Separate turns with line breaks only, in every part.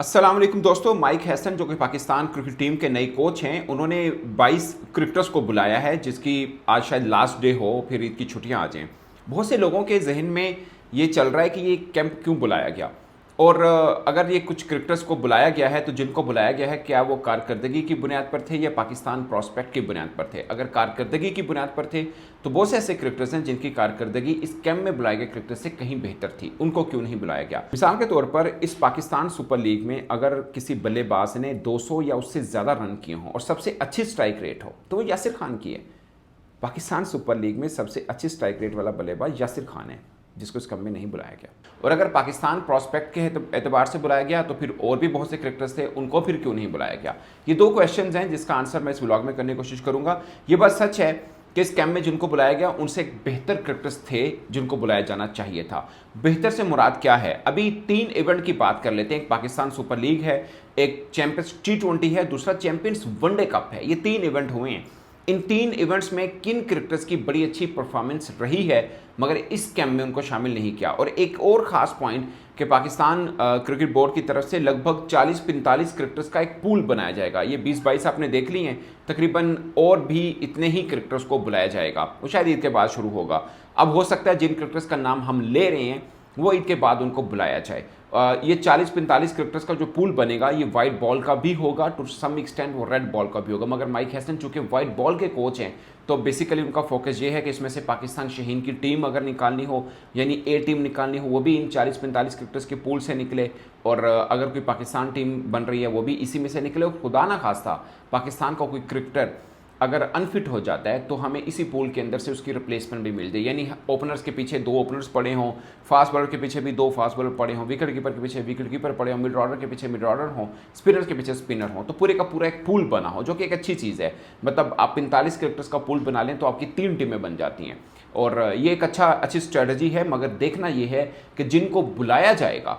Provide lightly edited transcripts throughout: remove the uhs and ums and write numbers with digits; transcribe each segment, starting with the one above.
अस्सलाम वालेकुम दोस्तों। माइक हैसन जो कि पाकिस्तान क्रिकेट टीम के नए कोच हैं, उन्होंने 22 क्रिकेटर्स को बुलाया है, जिसकी आज शायद लास्ट डे हो, फिर ईद की छुट्टियां आ जाएं। बहुत से लोगों के जहन में ये चल रहा है कि ये कैंप क्यों बुलाया गया, और अगर ये कुछ क्रिकेटर्स को बुलाया गया है तो जिनको बुलाया गया है क्या वो कारकर्दगी की बुनियाद पर थे या पाकिस्तान प्रॉस्पेक्ट की बुनियाद पर थे। अगर कारकर्दगी की बुनियाद पर थे तो बहुत से ऐसे क्रिकेटर्स हैं जिनकी कारकर्दगी इस कैंप में बुलाए गए क्रिकेटर से कहीं बेहतर थी, उनको क्यों नहीं बुलाया गया। मिसाल के तौर पर इस पाकिस्तान सुपर लीग में अगर किसी बल्लेबाज ने 200 या उससे ज़्यादा रन किए हों और सबसे अच्छी स्ट्राइक रेट हो तो वो यासिर खान की है। पाकिस्तान सुपर लीग में सबसे अच्छी स्ट्राइक रेट वाला बल्लेबाज यासिर खान है, जिसको इस कम में नहीं बुलाया गया। और अगर पाकिस्तान प्रॉस्पेक्ट के एतबार से बुलाया गया तो फिर और भी बहुत से क्रिकेटर्स थे, उनको फिर क्यों नहीं बुलाया गया। ये दो क्वेश्चंस हैं जिसका आंसर मैं इस व्लॉग में करने की कोशिश करूंगा। ये बात सच है कि इस कैंप में जिनको बुलाया गया उनसे एक बेहतर क्रिकेटर्स थे जिनको बुलाया जाना चाहिए था। बेहतर से मुराद क्या है, अभी 3 इवेंट की बात कर लेते हैं। एक पाकिस्तान सुपर लीग है, एक चैंपियंस T20 है, दूसरा चैंपियंस वनडे कप है। ये 3 इवेंट हुए हैं। इन 3 इवेंट्स में किन क्रिकेटर्स की बड़ी अच्छी परफॉर्मेंस रही है मगर इस कैंप में उनको शामिल नहीं किया। और एक और ख़ास पॉइंट कि पाकिस्तान क्रिकेट बोर्ड की तरफ से लगभग 40-45 क्रिकेटर्स का एक पूल बनाया जाएगा। ये 20-22 आपने देख ली हैं, तकरीबन और भी इतने ही क्रिकेटर्स को बुलाया जाएगा। वो शायद ईद के बाद शुरू होगा। अब हो सकता है जिन क्रिकेटर्स का नाम हम ले रहे हैं वो ईद के बाद उनको बुलाया जाए। ये 40-45 क्रिकेटर्स का जो पूल बनेगा ये वाइट बॉल का भी होगा, टू सम एक्सटेंट वो रेड बॉल का भी होगा। मगर माइक हैसन चूंकि वाइट बॉल के कोच हैं तो बेसिकली उनका फोकस ये है कि इसमें से पाकिस्तान शहीन की टीम अगर निकालनी हो, यानी ए टीम निकालनी हो, वो भी इन 40-45 क्रिकेटर्स के पूल से निकले। और अगर कोई पाकिस्तान टीम बन रही है वो भी इसी में से निकले। और खुदा ना खास्ता पाकिस्तान का कोई क्रिकेटर अगर अनफिट हो जाता है तो हमें इसी पूल के अंदर से उसकी रिप्लेसमेंट भी मिल जाए, यानी ओपनर्स के पीछे 2 ओपनर्स पड़े हों, फास्ट बॉलर के पीछे भी 2 फास्ट बॉलर पड़े हों, विकेट कीपर के पीछे विकेट कीपर पड़े हों, मिड ऑर्डर के पीछे मिड ऑर्डर हों, स्पिनर्स के पीछे स्पिनर हों, तो पूरे का पूरा एक पूल बना हो, जो कि एक अच्छी चीज़ है। मतलब आप 45 क्रिकेटर्स का पूल बना लें तो आपकी 3 टीमें बन जाती हैं। और ये एक अच्छी स्ट्रेटजी है। मगर देखना यह है कि जिनको बुलाया जाएगा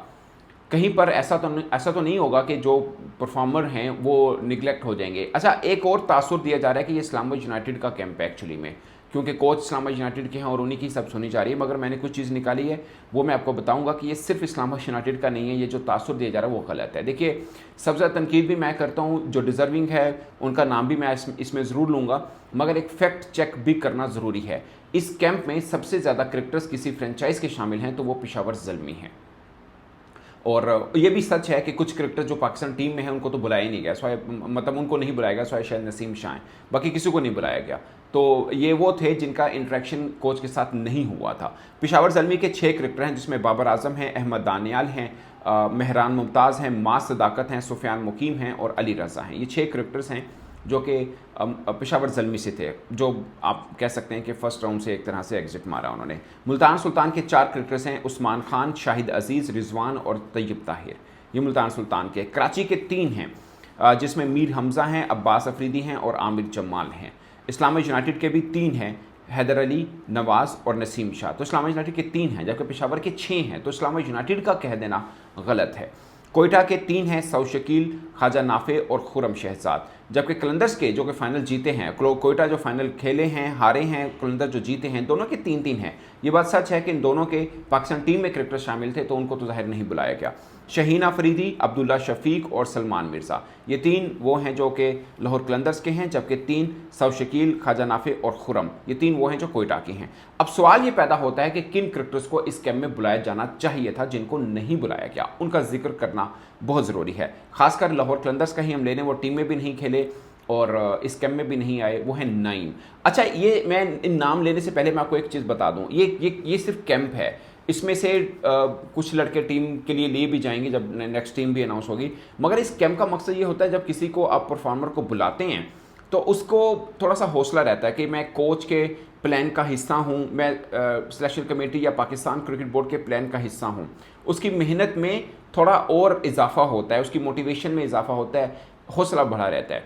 कहीं पर ऐसा तो नहीं होगा कि जो परफॉर्मर हैं वो निगलेक्ट हो जाएंगे। अच्छा, एक और तासुर दिया जा रहा है कि ये इस्लामाबाद यूनाइटेड का कैंप है एक्चुअली में, क्योंकि कोच इस्लामाबाद यूनाइटेड के हैं और उन्हीं की सब सुनी जा रही है। मगर मैंने कुछ चीज़ निकाली है, वो मैं आपको बताऊंगा कि ये सिर्फ इस्लामाबाद यूनाइटेड का नहीं है। ये जो तासुर दिया जा रहा है वो गलत है। देखिए, सबसे ज़्यादा तनकीद भी मैं करता हूँ, जो डिज़र्विंग है उनका नाम भी मैं इसमें ज़रूर लूँगा, मगर एक फैक्ट चेक भी करना ज़रूरी है। इस कैंप में सबसे ज़्यादा क्रिकेटर्स किसी फ्रेंचाइज के शामिल हैं तो वो पेशावर ज़ल्मी हैं। और ये भी सच है कि कुछ क्रिकेटर जो पाकिस्तान टीम में है उनको तो बुलाया ही नहीं गया, मतलब उनको नहीं बुलाया गया, शायद नसीम शाह हैं, बाकी किसी को नहीं बुलाया गया। तो ये वो थे जिनका इंटरेक्शन कोच के साथ नहीं हुआ था। पेशावर ज़ल्मी के 6 क्रिकेटर हैं, जिसमें बाबर आजम हैं, अहमद दानियाल हैं, मेहरान मुमताज़ हैं, मास सदाकत हैं, सुफियान मुकीम हैं और अली रज़ा हैं। ये 6 क्रिकेटर्स हैं जो कि पेशावर ज़ल्मी से थे, जो आप कह सकते हैं कि फर्स्ट राउंड से एक तरह से एग्जिट मारा उन्होंने। मुल्तान सुल्तान के 4 क्रिकेटर्स हैं, उस्मान खान, शाहिद अजीज़, रिजवान और तैयब ताहिर। ये मुल्तान सुल्तान के। कराची के 3 हैं, जिसमें मीर हमज़ा हैं, अब्बास अफरीदी हैं और आमिर जमाल हैं। इस्लामाबाद यूनाइटेड के भी 3 हैं, हैदर अली, नवाज़ और नसीम शाह। तो इस्लामाबाद यूनाइटेड के 3 हैं, जबकि पेशावर के 6 हैं, तो इस्लामाबाद यूनाइटेड का कह देना गलत है। कोयटा के 3 हैं, सऊ शकील, ख्वाजा नाफे और खुरम शहजाद। जबकि कलंदर्स के जो कि फाइनल जीते हैं, कोयटा जो फाइनल खेले हैं हारे हैं, कलंदर जो जीते हैं, दोनों के 3-3 हैं। ये बात सच है कि इन दोनों के पाकिस्तान टीम में क्रिकेटर शामिल थे तो उनको तो जाहिर नहीं बुलाया गया। शहीन अफरीदी, अब्दुल्ला शफीक और सलमान मिर्ज़ा, ये 3 वो हैं जो कि लाहौर कलंदर्स के हैं, जबकि 3 सऊ शकील, ख्वाजा नाफे और खुरम, ये 3 वो हैं जो कोयटा के हैं। अब सवाल ये पैदा होता है कि किन क्रिकेटर्स को इस कैंप में बुलाया जाना चाहिए था जिनको नहीं बुलाया गया, उनका जिक्र करना बहुत ज़रूरी है। खासकर लाहौर कलंदर्स का ही हम ले लें, वो टीम में भी नहीं खेले और इस कैंप में भी नहीं आए, वो है नईम। अच्छा, ये मैं इन नाम लेने से पहले मैं आपको एक चीज़ बता दूं, ये सिर्फ कैंप है। इसमें से कुछ लड़के टीम के लिए भी जाएंगे जब नेक्स्ट टीम भी अनाउंस होगी। मगर इस कैंप का मकसद ये होता है जब किसी को आप परफॉर्मर को बुलाते हैं तो उसको थोड़ा सा हौसला रहता है कि मैं कोच के प्लान का हिस्सा हूँ, मैं सिलेक्शन कमेटी या पाकिस्तान क्रिकेट बोर्ड के प्लान का हिस्सा हूँ। उसकी मेहनत में थोड़ा और इजाफा होता है, उसकी मोटिवेशन में इजाफा होता है, हौसला बढ़ा रहता है।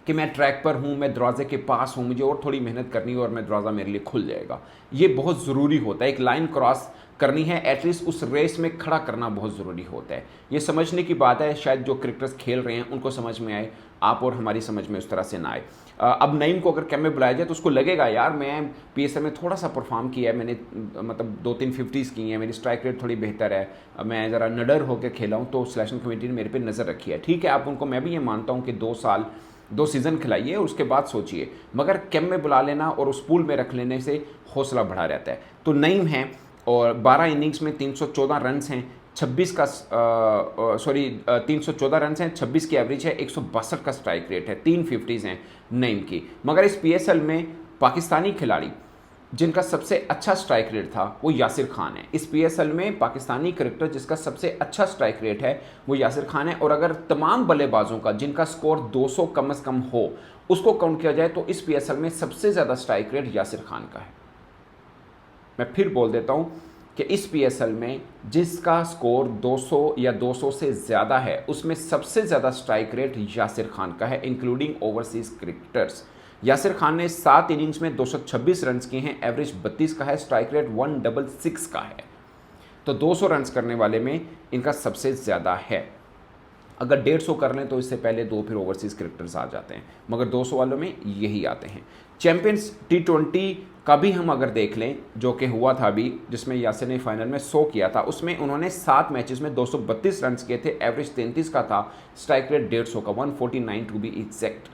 कि मैं ट्रैक पर हूँ, मैं दरवाजे के पास हूँ, मुझे और थोड़ी मेहनत करनी है और मैं दरवाज़ा मेरे लिए खुल जाएगा। ये बहुत ज़रूरी होता है, एक लाइन क्रॉस करनी है, एटलीस्ट उस रेस में खड़ा करना बहुत ज़रूरी होता है। ये समझने की बात है, शायद जो क्रिकेटर्स खेल रहे हैं उनको समझ में आए, आप और हमारी समझ में उस तरह से ना आए। अब नईम को अगर कैम्प में बुलाया जाए तो उसको लगेगा यार मैं पीएसएल में थोड़ा सा परफॉर्म किया है, मैंने मतलब 2-3 50s की हैं, मेरी स्ट्राइक रेट थोड़ी बेहतर है, मैं ज़रा नडर होकर खेला हूँ, तो सिलेक्शन कमेटी ने मेरे पे नज़र रखी है। ठीक है, आप उनको, मैं भी ये मानता हूँ कि 2 सीज़न खिलाइए और उसके बाद सोचिए, मगर कैम्प में बुला लेना और उस पूल में रख लेने से हौसला बढ़ा रहता है। तो नईम है और 12 इनिंग्स में 314 रन हैं, 314 रन हैं, 26 की एवरेज है, 162 का स्ट्राइक रेट है, 3 50s हैं नईम की। मगर इस पीएसएल में पाकिस्तानी खिलाड़ी जिनका सबसे अच्छा स्ट्राइक रेट था वो यासिर खान है। इस पीएसएल में पाकिस्तानी क्रिकेटर जिसका सबसे अच्छा स्ट्राइक रेट है वो यासिर खान है। और अगर तमाम बल्लेबाजों का जिनका स्कोर 200 कम से कम हो उसको काउंट किया जाए तो इस पीएसएल में सबसे ज़्यादा स्ट्राइक रेट यासिर खान का है। मैं फिर बोल देता हूं कि इस पीएसएल में जिसका स्कोर 200 या 200 से ज़्यादा है उसमें सबसे ज़्यादा स्ट्राइक रेट यासिर खान का है, including overseas cricketers. Yasir Khan ने 7 इनिंग्स में 226 रन किए हैं, एवरेज 32 का है, स्ट्राइक रेट 166 का है। तो 200 रन करने वाले में इनका सबसे ज़्यादा है। अगर 150 कर लें तो इससे पहले 2 फिर ओवरसीज क्रिकेटर्स आ जाते हैं, मगर 200 वालों में यही आते हैं। चैंपियंस T20 का भी हम अगर देख लें जो कि हुआ था अभी, जिसमें यासिर ने फाइनल में 100 किया था, उसमें उन्होंने 7 मैचेस में 232 रन किए थे, एवरेज 33 का था, स्ट्राइक रेट 150 का, 149 टू बी एग्जैक्ट।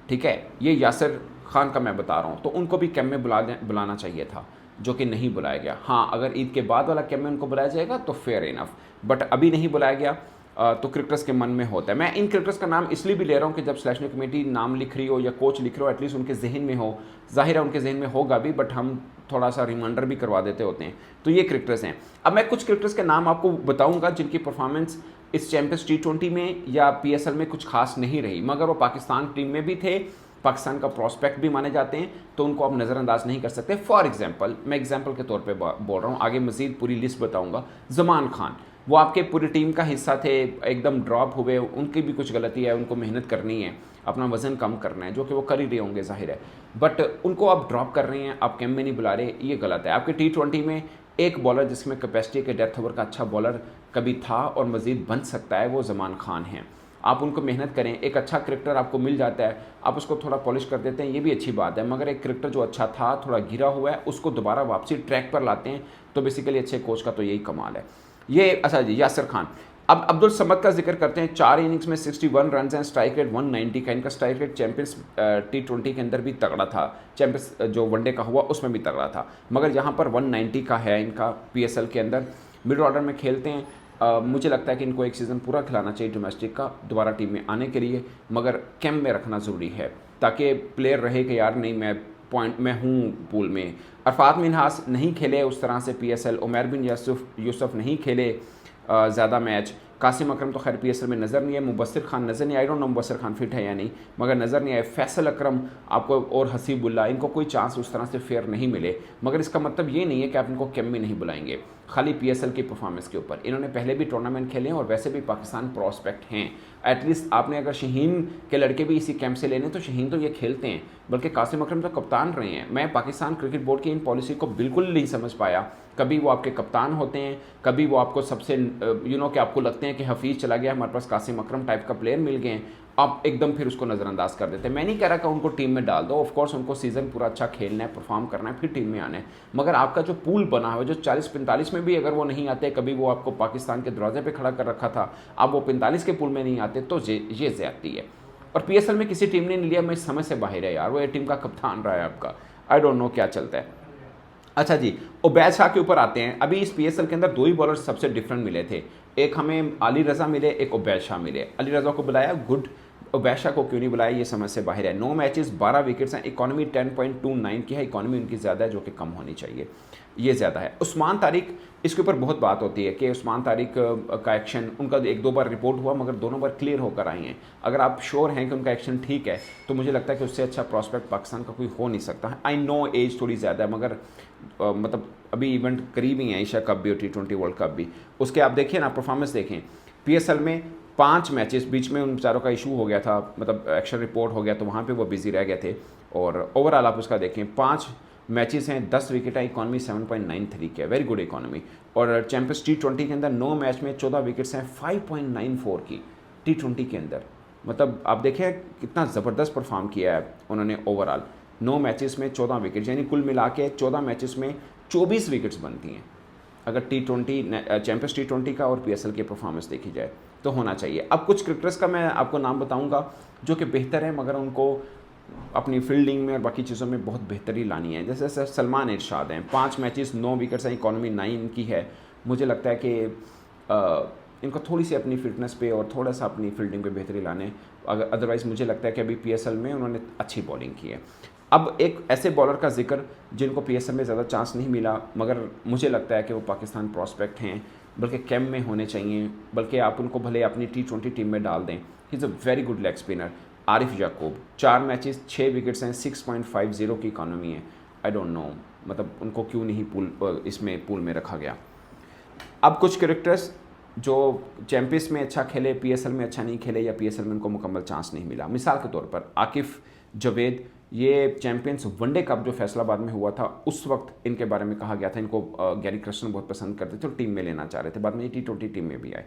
ठीक है, ये यासिर खान का मैं बता रहा हूँ। तो उनको भी कैम्प में बुलाना चाहिए था, जो कि नहीं बुलाया गया। हाँ, अगर ईद के बाद वाला कैम्प में उनको बुलाया जाएगा तो फेयर इनफ, बट अभी नहीं बुलाया गया तो क्रिकेटर्स के मन में होता है। मैं इन क्रिकेटर्स का नाम इसलिए भी ले रहा हूँ कि जब सिलेक्शन कमेटी नाम लिख रही हो या कोच लिख रहे हो, एटलीस्ट उनके जहन में हो। जाहिर है उनके जहन में होगा भी, बट हम थोड़ा सा रिमाइंडर भी करवा देते होते हैं। तो ये क्रिकेटर्स हैं। अब मैं कुछ क्रिकेटर्स के नाम आपको बताऊंगा जिनकी परफॉर्मेंस इस चैंपियंस T20 में या पीएसएल में कुछ खास नहीं रही, मगर वो पाकिस्तान टीम में भी थे, पाकिस्तान का प्रॉस्पेक्ट भी माने जाते हैं, तो उनको आप नज़रअंदाज नहीं कर सकते। फॉर एग्जाम्पल, मैं एग्जाम्पल के तौर पे बोल रहा हूँ, आगे मजीद पूरी लिस्ट बताऊंगा। ज़मान खान, वो आपके पूरी टीम का हिस्सा थे, एकदम ड्रॉप हुए, उनकी भी कुछ गलती है, उनको मेहनत करनी है, अपना वज़न कम करना है, जो कि वो कर ही रहे होंगे ज़ाहिर है, बट उनको आप ड्रॉप कर रहे हैं, आप कैम्प में नहीं बुला रहे, ये गलत है। आपके T20 में एक बॉलर जिसमें कैपेसिटी के डेथ ओवर का अच्छा बॉलर कभी था और मज़ीद बन सकता है, वो ज़मान खान है। आप उनको मेहनत करें, एक अच्छा क्रिकेटर आपको मिल जाता है, आप उसको थोड़ा पॉलिश कर देते हैं, ये भी अच्छी बात है। मगर एक क्रिकेटर जो अच्छा था, थोड़ा गिरा हुआ है, उसको दोबारा वापसी ट्रैक पर लाते हैं, तो बेसिकली अच्छे कोच का तो यही कमाल है। ये अच्छा जी, यासिर खान। अब अब्दुल समद का जिक्र करते हैं। 4 इनिंग्स में 61 रन हैं, स्ट्राइक रेट 190 का। इनका स्ट्राइक रेट चैंपियंस T20 के अंदर भी तगड़ा था, चैंपियंस जो वनडे का हुआ उसमें भी तगड़ा था, मगर यहाँ पर 190 का है इनका पीएसएल के अंदर। मिडिल ऑर्डर में खेलते हैं। मुझे लगता है कि इनको एक सीज़न पूरा खिलाना चाहिए डोमेस्टिक का, दोबारा टीम में आने के लिए, मगर कैम्प में रखना ज़रूरी है ताकि प्लेयर रहे कि यार नहीं, मैं पॉइंट में हूँ पूल में। अरफात मिन्हास नहीं खेले उस तरह से पीएसएल, उमर बिन यूसुफ नहीं खेले ज़्यादा मैच, कासिम अकरम तो खैर पीएसएल में नज़र नहीं है, मुबस्सिर खान नज़र नहीं, I don't know Mubassir Khan fit है या नहीं, मगर नज़र नहीं आए। फैसल अकरम आपको और हसीबुल्ला, इनको कोई चांस उस तरह से फेयर नहीं मिले, मगर इसका मतलब ये नहीं है कि आप इनको कैम्प में नहीं बुलाएंगे खाली पीएसएल की परफॉर्मेंस के ऊपर। इन्होंने पहले भी टूर्नामेंट खेले हैं और वैसे भी पाकिस्तान प्रॉस्पेक्ट हैं। एटलीस्ट आपने अगर शहीन के लड़के भी इसी कैंप से लेने तो शहीन तो ये खेलते हैं, बल्कि कासिम अकरम तो कप्तान रहे हैं। मैं पाकिस्तान क्रिकेट बोर्ड की इन पॉलिसी को बिल्कुल नहीं समझ पाया। कभी वो आपके कप्तान होते हैं, कभी वो आपको सबसे कि आपको लगते हैं कि हफीज़ चला गया, हमारे पास कासिम अकरम टाइप का प्लेयर मिल गए हैं, आप एकदम फिर उसको नज़रअंदाज कर देते हैं। मैं नहीं कह रहा कि उनको टीम में डाल दो, ऑफ कोर्स उनको सीज़न पूरा अच्छा खेलना है, परफॉर्म करना है, फिर टीम में आना है, मगर आपका जो पूल बना है जो 40-45 में भी अगर वो नहीं आते, कभी वो आपको पाकिस्तान के दरवाजे पे खड़ा कर रखा था, अब वो 45 के पूल में नहीं आते, तो ये ज़्यादती है। और पीएसएल में किसी टीम ने नहीं लिया, मैं इस समझ से बाहर है यार, वो ये टीम का कप्तान रहा है आपका, आई डोंट नो क्या चलता है। अच्छा जी, उबैद शाह के ऊपर आते हैं। अभी इस पीएसएल के अंदर 2 ही बॉलर सबसे डिफरेंट मिले थे, एक हमें अली रज़ा मिले, एक उबैद शाह मिले। अली रज़ा को बुलाया, गुड, उबैद शाह को क्यों नहीं बुलाया ये समझ से बाहर है। 9 मैचेस 12 विकेट्स हैं, इकॉनमी 10.29 की है, इकॉनमी उनकी ज़्यादा है जो कि कम होनी चाहिए, ये ज़्यादा है। उस्मान तारिक, इसके ऊपर बहुत बात होती है कि उस्मान तारिक का एक्शन, उनका 1-2 बार रिपोर्ट हुआ मगर दोनों बार क्लियर होकर आई हैं। अगर आप श्योर हैं कि उनका एक्शन ठीक है तो मुझे लगता है कि उससे अच्छा प्रॉस्पेक्ट पाकिस्तान का कोई हो नहीं सकता। आई नो एज थोड़ी ज़्यादा है, मगर मतलब अभी इवेंट करीब ही है, एशिया कप भी और T20 वर्ल्ड कप भी। उसके आप देखिए ना, परफॉर्मेंस देखें, पीएसएल में 5 मैचेस, बीच में उन बेचारों का इशू हो गया था, मतलब एक्शन रिपोर्ट हो गया तो वहाँ पे वो बिजी रह गए थे। और ओवरऑल आप उसका देखें 5 मैचेस हैं, 10 विकेट है, इकॉनमी 7.93 की है, वेरी गुड इकॉनमी। और चैंपियंस T20 के अंदर 9 मैच में 14 विकेट्स हैं, 5.94 की T20 के अंदर। मतलब आप देखें कितना ज़बरदस्त परफॉर्म किया है उन्होंने ओवरऑल। 9 मैचेस में 14 विकेट्स, यानी कुल मिला के 14 मैचेस में 24 विकेट्स बनती हैं। अगर T20 चैंपियंस T20 का और PSL की परफॉर्मेंस देखी जाए तो होना चाहिए। अब कुछ क्रिकेटर्स का मैं आपको नाम बताऊंगा जो कि बेहतर है, मगर उनको अपनी फील्डिंग में और बाकी चीज़ों में बहुत बेहतरी लानी है। जैसे सलमान इरशाद हैं, 5 मैचेस 9 विकेट्स हैं, इकॉनमी 9 की है। मुझे लगता है कि इनको थोड़ी सी अपनी फिटनेस पे और थोड़ा सा अपनी फील्डिंग पे बेहतरी लाने, अगर अदरवाइज़ मुझे लगता है कि अभी PSL में उन्होंने अच्छी बॉलिंग की है। अब एक ऐसे बॉलर का जिक्र जिनको PSL में ज़्यादा चांस नहीं मिला, मगर मुझे लगता है कि वो पाकिस्तान प्रॉस्पेक्ट हैं, बल्कि कैम्प में होने चाहिए, बल्कि आप उनको भले अपनी T20 टीम में डाल दें। He is a very good leg spinner, Arif Yakub. 4 matches 6 wickets हैं, 6.50 की इकॉनमी है। आई डोंट नो मतलब उनको क्यों नहीं पूल में रखा गया। अब कुछ क्रिकेटर्स जो चैंपियंस में अच्छा खेले, PSL में अच्छा नहीं खेले, या PSL में उनको मुकम्मल चांस नहीं मिला। मिसाल के तौर पर आकिफ जवेद, ये चैंपियंस वनडे कप जो फैसलाबाद में हुआ था उस वक्त इनके बारे में कहा गया था, इनको गैरी कृष्णन बहुत पसंद करते थे और टीम में लेना चाह रहे थे, बाद में ये T20 टीम में भी आए।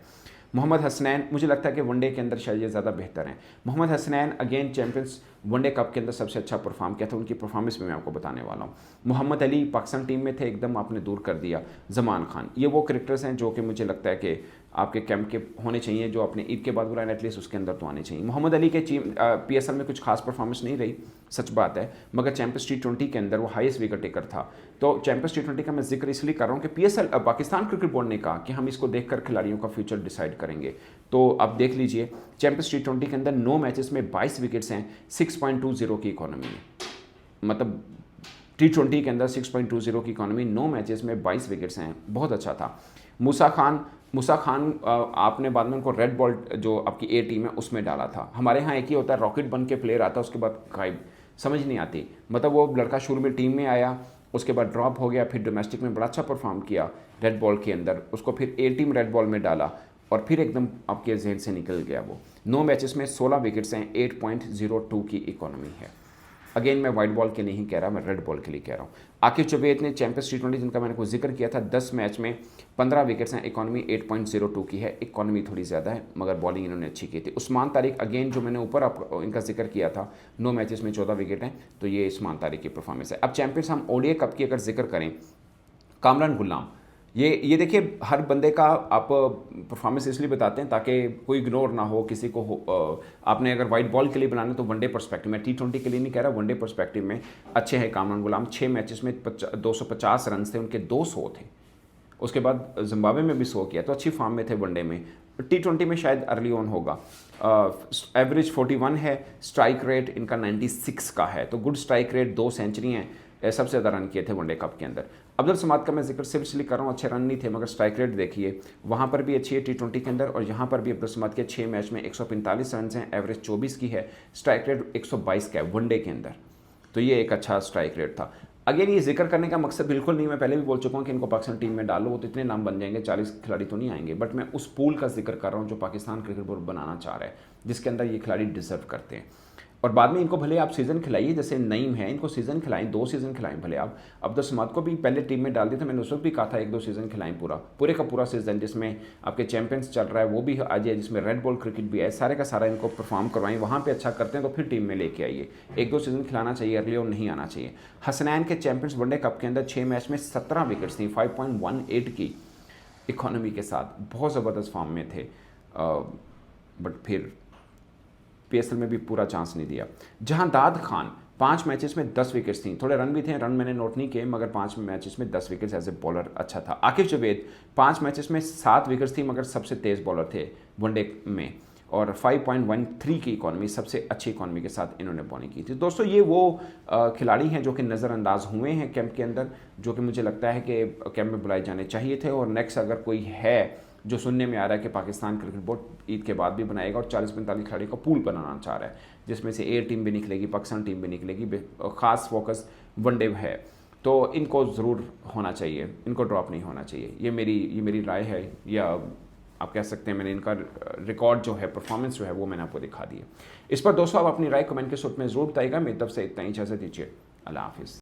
मोहम्मद हसनैन, मुझे लगता है कि वनडे के अंदर शायद ये ज़्यादा बेहतर हैं। Mohammad Hasnain again champions one day cup के अंदर सबसे अच्छा परफॉर्म किया था, उनकी परफॉर्मेंस में मैं आपको बताने वाला हूँ। मोहम्मद अली पाकिस्तान टीम में थे, एकदम आपने दूर कर दिया। जमान खान, ये वो क्रिकेटर्स हैं जो कि मुझे लगता है कि आपके कैंप के होने चाहिए, जो अपने ईद के बाद बुलाए एटलीस्ट उसके अंदर तो आने चाहिए। मोहम्मद अली के PSL में कुछ खास परफॉर्मेंस नहीं रही, सच बात है, मगर चैंपियंस T20 के अंदर वो हाईएस्ट विकेट टेकर था। तो चैंपियंस T20 का मैं जिक्र इसलिए कर रहा हूँ कि PSL पाकिस्तान क्रिकेट बोर्ड ने कहा कि हम इसको देखकर खिलाड़ियों का फ्यूचर डिसाइड करेंगे। तो आप देख लीजिए चैंपियंस T20 के अंदर 9 मैचेस में 22 विकेट्स हैं, 6.20 की इकॉनमी है। मतलब T20 के अंदर 6.20 की इकॉनमी, 9 मैचेस में 22 विकेट्स हैं, बहुत अच्छा था। मूसा खान आपने बाद में उनको रेड बॉल जो आपकी A टीम है उसमें डाला था। हमारे यहाँ एक ही होता है, रॉकेट बन के प्लेयर आता है, उसके बाद गायब, समझ नहीं आती। मतलब वो लड़का शुरू में टीम में आया, उसके बाद ड्रॉप हो गया, फिर डोमेस्टिक में बड़ा अच्छा परफॉर्म किया रेड बॉल के अंदर, उसको फिर A टीम रेड बॉल में डाला और फिर एकदम आपके जहन से निकल गया वो। 9 मैचेस में 16 विकेट्स हैं, 8.02 की इकॉनमी है। अगेन मैं वाइट बॉल के नहीं कह रहा, मैं रेड बॉल के लिए कह रहा हूँ। आकिफ जवेद ने चैंपियंस T20 जिनका मैंने कोई जिक्र किया था, 10 मैच में 15 विकेट्स हैं, इकॉनमी 8.02 की है। इकॉनमी थोड़ी ज़्यादा है मगर बॉलिंग इन्होंने अच्छी की थी। उस्मान तारिक अगेन जो मैंने ऊपर इनका जिक्र किया था, 9 मैचेस में 14 विकेट हैं, तो ये उस्मान तारिक की परफॉर्मेंस है। अब चैंपियंस हम ODI कप की अगर जिक्र करें, कामरान गुलाम, ये देखिए हर बंदे का आप परफॉर्मेंस इसलिए बताते हैं ताकि कोई इग्नोर ना हो किसी को आपने अगर वाइट बॉल के लिए बनाना तो वनडे पर्सपेक्टिव में, T20 के लिए नहीं कह रहा, वनडे पर्सपेक्टिव में अच्छे हैं कामरान गुलाम। 6 मैचेस में 250 रन थे उनके, 200 थे, उसके बाद जिम्बाब्वे में भी 100 किया, तो अच्छी फॉर्म में थे वनडे में। T20 में शायद अर्ली ऑन होगा। एवरेज 41 है, स्ट्राइक रेट इनका 96 का है, तो गुड स्ट्राइक रेट, 2 सेंचुरी हैं, सबसे ज़्यादा रन किए थे वनडे कप के अंदर। अब्दुल समाद का मैं जिक्र सिर्फ इसलिए कर रहा हूँ, अच्छे रन नहीं थे मगर स्ट्राइक रेट देखिए वहाँ पर भी अच्छी है T20 के अंदर, और यहाँ पर भी अब्दुल समाद के 6 मैच में 145 रन हैं, एवरेज 24 की है, स्ट्राइक रेट 122 का है वनडे के अंदर, तो ये एक अच्छा स्ट्राइक रेट था। अगेन ये जिक्र करने का मकसद बिल्कुल नहीं, मैं पहले भी बोल चुका हूँ कि इनको पाकिस्तान टीम में डालो, वो तो इतने नाम बन जाएंगे, 40 खिलाड़ी तो नहीं आएंगे, बट मैं उस पूल का जिक्र कर रहा हूँ जो पाकिस्तान क्रिकेट बोर्ड बनाना चाह रहा है, जिसके अंदर ये खिलाड़ी डिजर्व करते हैं। और बाद में इनको भले आप सीज़न खिलाइए, जैसे नईम है, इनको सीज़न खिलाएं, 2 सीज़न खिलाएं भले आप। अब्दुल समाद को भी पहले टीम में डाल दिया था, मैंने उस वक्त भी कहा था 1-2 सीज़न खिलाएं, पूरे का पूरा सीज़न जिसमें आपके चैंपियंस चल रहा है वो भी आ जाए, जिसमें रेड बॉल क्रिकेट भी है, सारे का सारा इनको परफॉर्म करवाएं, वहाँ पर अच्छा करते हैं तो फिर टीम में लेके आइए। 1-2 सीज़न खिलाना चाहिए, अर्ली और नहीं आना चाहिए। हसनैन के चैंपियंस वनडे कप के अंदर 6 मैच में 17 विकेट्स थी, 5.18 की इकॉनमी के साथ, बहुत ज़बरदस्त फॉर्म में थे, बट फिर PSL में भी पूरा चांस नहीं दिया। जहांदाद खान 5 मैचेस में 10 विकेट्स थी, थोड़े रन भी थे, रन मैंने नोट नहीं किए, मगर 5 मैचेस में 10 विकेट्स, एज ए बॉलर अच्छा था। आकिफ जवेद 5 मैचेस में 7 विकेट्स थी, मगर सबसे तेज़ बॉलर थे वनडे में, और 5.13 की इकॉनमी, सबसे अच्छी इकॉनमी के साथ इन्होंने बॉलिंग की थी। दोस्तों ये वो खिलाड़ी हैं जो कि नज़रअंदाज हुए हैं कैंप के अंदर, जो कि मुझे लगता है कि कैंप में बुलाए जाने चाहिए थे। और नेक्स्ट अगर कोई है जो सुनने में आ रहा है कि पाकिस्तान क्रिकेट बोर्ड ईद के बाद भी बनाएगा और 40-45 खिलाड़ियों का पूल बनाना चाह रहा है, जिसमें से A टीम भी निकलेगी, पाकिस्तान टीम भी निकलेगी, ख़ास फोकस वनडे है, तो इनको ज़रूर होना चाहिए, इनको ड्रॉप नहीं होना चाहिए। ये मेरी राय है, या आप कह सकते हैं मैंने इनका रिकॉर्ड जो है, परफॉर्मेंस जो है वो मैंने आपको दिखा दी है। इस पर दोस्तों आप अपनी राय कमेंट के सूत्र में ज़रूर बताइएगा। मेरी तरफ से इतना ही, इजाज़त दीजिए, अल्लाह हाफिज़।